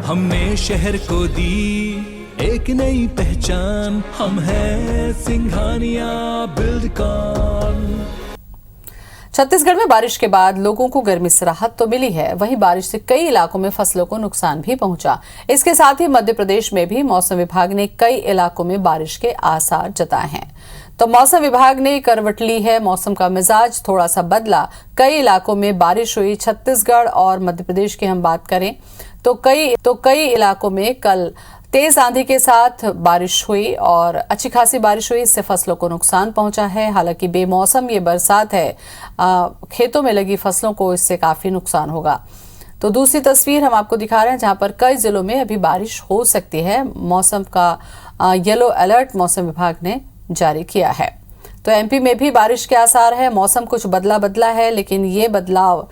हमने शहर को दी एक नई पहचान, हम हैं सिंघानिया बिल्डकॉन। छत्तीसगढ़ में बारिश के बाद लोगों को गर्मी से राहत तो मिली है, वहीं बारिश से कई इलाकों में फसलों को नुकसान भी पहुंचा। इसके साथ ही मध्य प्रदेश में भी मौसम विभाग ने कई इलाकों में बारिश के आसार जताए हैं। तो मौसम विभाग ने करवट ली है, मौसम का मिजाज थोड़ा सा बदला, कई इलाकों में बारिश हुई। छत्तीसगढ़ और मध्य प्रदेश की हम बात करें तो कई इलाकों में कल तेज आंधी के साथ बारिश हुई और अच्छी खासी बारिश हुई, इससे फसलों को नुकसान पहुंचा है। हालांकि बेमौसम ये बरसात है, खेतों में लगी फसलों को इससे काफी नुकसान होगा। तो दूसरी तस्वीर हम आपको दिखा रहे हैं जहां पर कई जिलों में अभी बारिश हो सकती है। मौसम का येलो अलर्ट मौसम विभाग ने जारी किया है। तो एमपी में भी बारिश के आसार है। मौसम कुछ बदला है, लेकिन ये बदलाव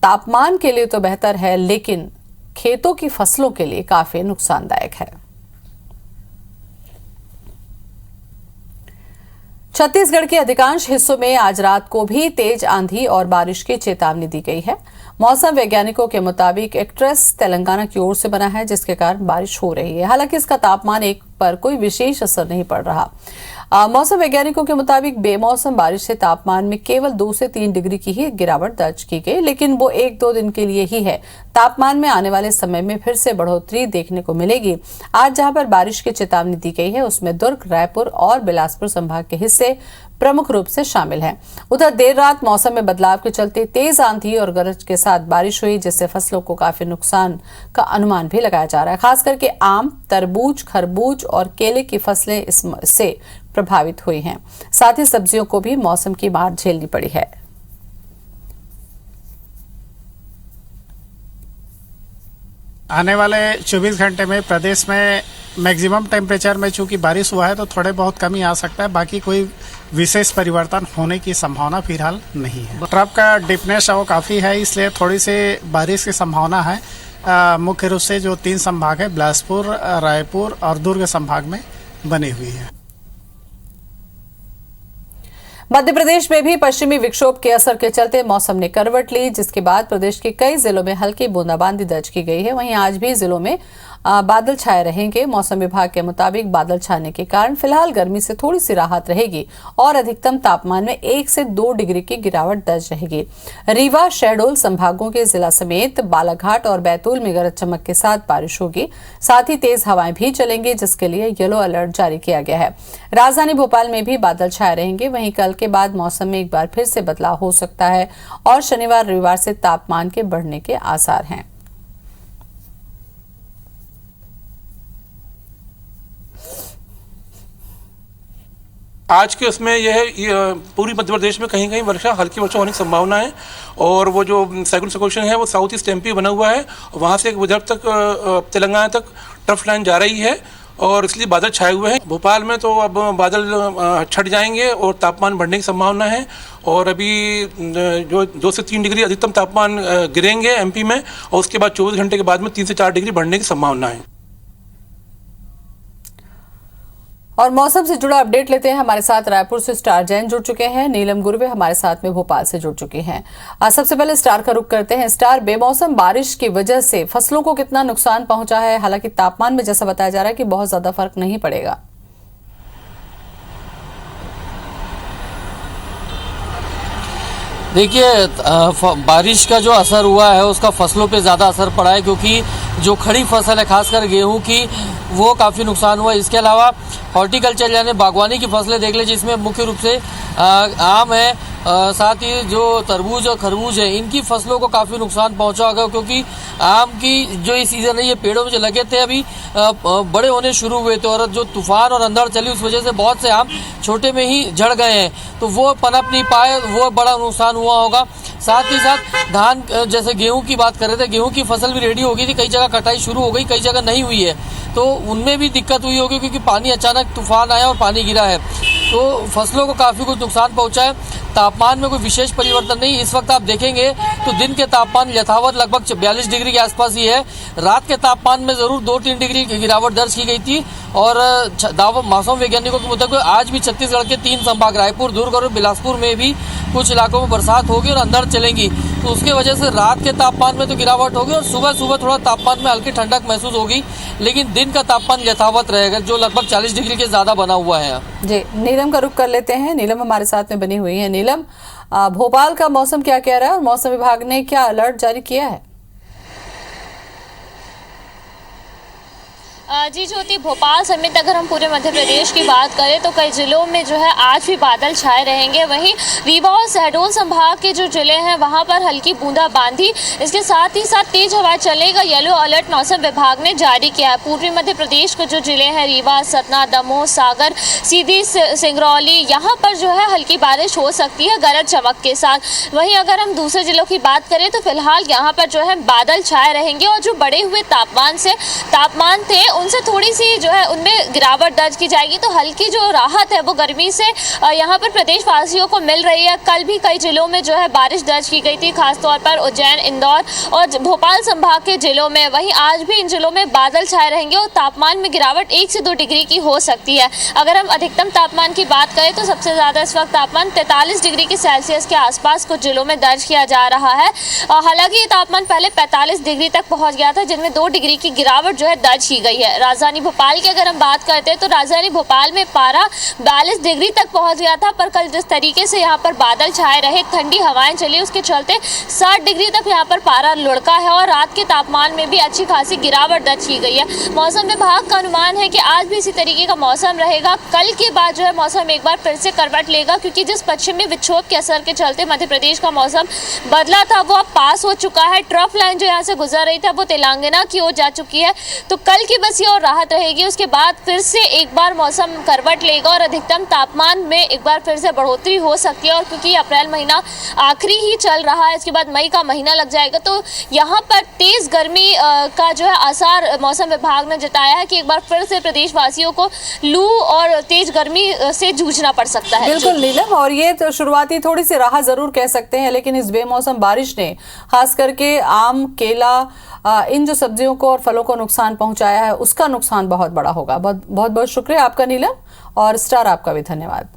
तापमान के लिए तो बेहतर है, लेकिन खेतों की फसलों के लिए काफी नुकसानदायक है। छत्तीसगढ़ के अधिकांश हिस्सों में आज रात को भी तेज आंधी और बारिश की चेतावनी दी गई है। मौसम वैज्ञानिकों के मुताबिक एक ट्रस तेलंगाना की ओर से बना है, जिसके कारण बारिश हो रही है। हालांकि इसका तापमान पर कोई विशेष असर नहीं पड़ रहा। मौसम वैज्ञानिकों के मुताबिक बेमौसम बारिश से तापमान में केवल 2 से 3 डिग्री की ही गिरावट दर्ज की गई, लेकिन वो 1-2 दिन के लिए ही है। तापमान में आने वाले समय में फिर से बढ़ोतरी देखने को मिलेगी। आज जहां पर बारिश की चेतावनी दी गई है, उसमें दुर्ग, रायपुर और बिलासपुर संभाग के हिस्से प्रमुख रूप से शामिल हैं। उधर देर रात मौसम में बदलाव के चलते तेज आंधी और गरज के साथ बारिश हुई, जिससे फसलों को काफी नुकसान का अनुमान भी लगाया जा रहा है। खास करके आम, तरबूज, खरबूज और केले की फसलें इससे प्रभावित हुई हैं। साथ ही सब्जियों को भी मौसम की मार झेलनी पड़ी है। आने वाले 24 घंटे में प्रदेश में मैक्सिमम टेम्परेचर में चूंकि बारिश हुआ है तो थोड़े बहुत कमी आ सकता है, बाकी कोई विशेष परिवर्तन होने की संभावना फिलहाल नहीं है। ट्रफ का डिपनेस वो काफ़ी है, इसलिए थोड़ी सी बारिश की संभावना है। मुख्य रूप से जो 3 संभाग है, बिलासपुर, रायपुर और दुर्ग संभाग में बनी हुई है। मध्य प्रदेश में भी पश्चिमी विक्षोभ के असर के चलते मौसम ने करवट ली, जिसके बाद प्रदेश के कई जिलों में हल्की बूंदाबांदी दर्ज की गई है। वहीं आज भी जिलों में बादल छाए रहेंगे। मौसम विभाग के मुताबिक बादल छाने के कारण फिलहाल गर्मी से थोड़ी सी राहत रहेगी और अधिकतम तापमान में 1 से 2 डिग्री की गिरावट दर्ज रहेगी। रीवा, शहडोल संभागों के जिला समेत बालाघाट और बैतूल में गरज चमक के साथ बारिश होगी। साथ ही तेज हवाएं भी चलेंगी, जिसके लिए येलो अलर्ट जारी किया गया है। राजधानी भोपाल में भी बादल छाए रहेंगे। वहीं कल के बाद मौसम में एक बार फिर से बदलाव हो सकता है और शनिवार, रविवार से तापमान के बढ़ने के आसार हैं। आज के उसमें यह पूरी मध्य प्रदेश में कहीं कहीं वर्षा, हल्की वर्षा होने की संभावना है। और वो जो साइक्लोन सर्कुलेशन है वो साउथ ईस्ट एमपी बना हुआ है, वहाँ से विदर्भ तक, तेलंगाना तक ट्रफ लाइन जा रही है और इसलिए बादल छाए हुए हैं। भोपाल में तो अब बादल छट जाएंगे और तापमान बढ़ने की संभावना है। और अभी जो 2 से 3 डिग्री अधिकतम तापमान गिरेंगे एमपी में, और उसके बाद 24 घंटे के बाद में 3 से 4 डिग्री बढ़ने की संभावना है। और मौसम से जुड़ा अपडेट लेते हैं। हमारे साथ रायपुर से स्टार जैन जुड़ चुके हैं, नीलम गुरवे हमारे साथ में भोपाल से जुड़ चुकी हैं। सबसे पहले स्टार का रुख करते हैं। स्टार, बेमौसम बारिश की वजह से फसलों को कितना नुकसान पहुंचा है? हालांकि तापमान में जैसा बताया जा रहा है कि बहुत ज्यादा फर्क नहीं पड़ेगा। देखिए, बारिश का जो असर हुआ है उसका फसलों पे ज़्यादा असर पड़ा है, क्योंकि जो खड़ी फसल है खासकर गेहूं की, वो काफ़ी नुकसान हुआ। इसके अलावा हॉर्टिकल्चर यानी बागवानी की फसलें देख ले, जिसमें मुख्य रूप से आम है, साथ ही जो तरबूज और खरबूज है, इनकी फसलों को काफ़ी नुकसान पहुंचा होगा, क्योंकि आम की जो ये सीज़न है, ये पेड़ों में जो लगे थे अभी बड़े होने शुरू हुए थे, और जो तूफान और अंधड़ चली उस वजह से बहुत से आम छोटे में ही झड़ गए हैं, तो वो पनप नहीं पाए, वो बड़ा नुकसान हुआ होगा। साथ ही साथ धान, जैसे गेहूं की बात कर रहे थे, गेहूं की फसल भी रेडी हो गई थी, कई जगह कटाई शुरू हो गई, कई जगह नहीं हुई है, तो उनमें भी दिक्कत हुई होगी, क्योंकि पानी अचानक तूफान आया और पानी गिरा है, तो फसलों को काफ़ी कुछ नुकसान पहुंचा है। तापमान में कोई विशेष परिवर्तन नहीं। इस वक्त आप देखेंगे तो दिन के तापमान यथावत लगभग 42 डिग्री के आसपास ही है। रात के तापमान में जरूर 2-3 डिग्री की गिरावट दर्ज की गई थी। और मौसम वैज्ञानिकों के मुताबिक आज भी छत्तीसगढ़ के 3 संभाग, रायपुर, दुर्ग और बिलासपुर में भी कुछ इलाकों में बरसात होगी और अंधड़ चलेंगी। तो उसके वजह से रात के तापमान में तो गिरावट होगी और सुबह सुबह थोड़ा तापमान में हल्की ठंडक महसूस होगी, लेकिन दिन का तापमान यथावत रहेगा जो लगभग 40 डिग्री के ज्यादा बना हुआ है यहाँ। जी, नीलम का रुख कर लेते हैं। नीलम हमारे साथ में बनी हुई है। नीलम, भोपाल का मौसम क्या कह रहा है और मौसम विभाग ने क्या अलर्ट जारी किया है? जी ज्योति, भोपाल समेत अगर हम पूरे मध्य प्रदेश की बात करें तो कई जिलों में जो है आज भी बादल छाए रहेंगे। वहीं रीवा और शहडोल संभाग के जो जिले हैं वहां पर हल्की बूंदाबांदी, इसके साथ ही साथ तेज हवा चलने का येलो अलर्ट मौसम विभाग ने जारी किया है। पूर्वी मध्य प्रदेश के जो जिले हैं रीवा, सतना, दमोह, सागर, सीधी, सिंगरौली, यहाँ पर जो है हल्की बारिश हो सकती है गरज चमक के साथ। वहीं अगर हम दूसरे जिलों की बात करें तो फिलहाल यहाँ पर जो है बादल छाए रहेंगे और जो बढ़े हुए तापमान थे उनसे थोड़ी सी जो है उनमें गिरावट दर्ज की जाएगी। तो हल्की जो राहत है वो गर्मी से यहाँ पर प्रदेश वासियों को मिल रही है। कल भी कई जिलों में जो है बारिश दर्ज की गई थी, खासतौर पर उज्जैन, इंदौर और भोपाल संभाग के जिलों में। वहीं आज भी इन जिलों में बादल छाए रहेंगे और तापमान में गिरावट 1 से 2 डिग्री की हो सकती है। अगर हम अधिकतम तापमान की बात करें तो सबसे ज्यादा इस वक्त तापमान 43 डिग्री के सेल्सियस के आसपास कुछ जिलों में दर्ज किया जा रहा है। हालांकि ये तापमान पहले 45 डिग्री तक पहुंच गया था, जिनमें 2 डिग्री की गिरावट जो है दर्ज की गई है। राजधानी भोपाल की अगर हम बात करते हैं तो राजधानी भोपाल में पारा 42 डिग्री तक पहुंच गया था, पर कल जिस तरीके से यहाँ पर बादल छाए रहे, ठंडी हवाएं चली, उसके चलते 60 डिग्री तक यहाँ पर पारा लुढ़का है और रात के तापमान में भी अच्छी खासी गिरावट दर्ज की गई है। मौसम विभाग का अनुमान है कि आज भी इसी तरीके का मौसम रहेगा। कल के बाद जो है मौसम एक बार फिर से करवट लेगा, क्योंकि जिस पश्चिमी विक्षोभ के असर के चलते मध्य प्रदेश का मौसम बदला था वो अब पास हो चुका है। ट्रफ लाइन जो यहाँ से गुजर रही था वो तेलंगाना की ओर जा चुकी है। तो कल की बस ये और राहत रहेगी, उसके बाद फिर से एक बार मौसम करवट लेगा और अधिकतम तापमान में एक बार फिर से बढ़ोतरी हो सकती है। और क्योंकि अप्रैल महीना आखिरी ही चल रहा है, इसके बाद मई का महीना लग जाएगा, तो यहाँ पर तेज गर्मी का जो है आसार मौसम विभाग ने जताया है कि एक बार फिर से प्रदेशवासियों को लू और तेज गर्मी से जूझना पड़ सकता है। बिल्कुल नीलम, और ये तो शुरुआती थोड़ी सी राहत जरूर कह सकते हैं, लेकिन इस बेमौसम बारिश ने खास करके आम, केला, इन जो सब्जियों को और फलों को नुकसान पहुंचाया है, उसका नुकसान बहुत बड़ा होगा। बहुत बहुत शुक्रिया आपका नीलम, और स्टार आपका भी धन्यवाद।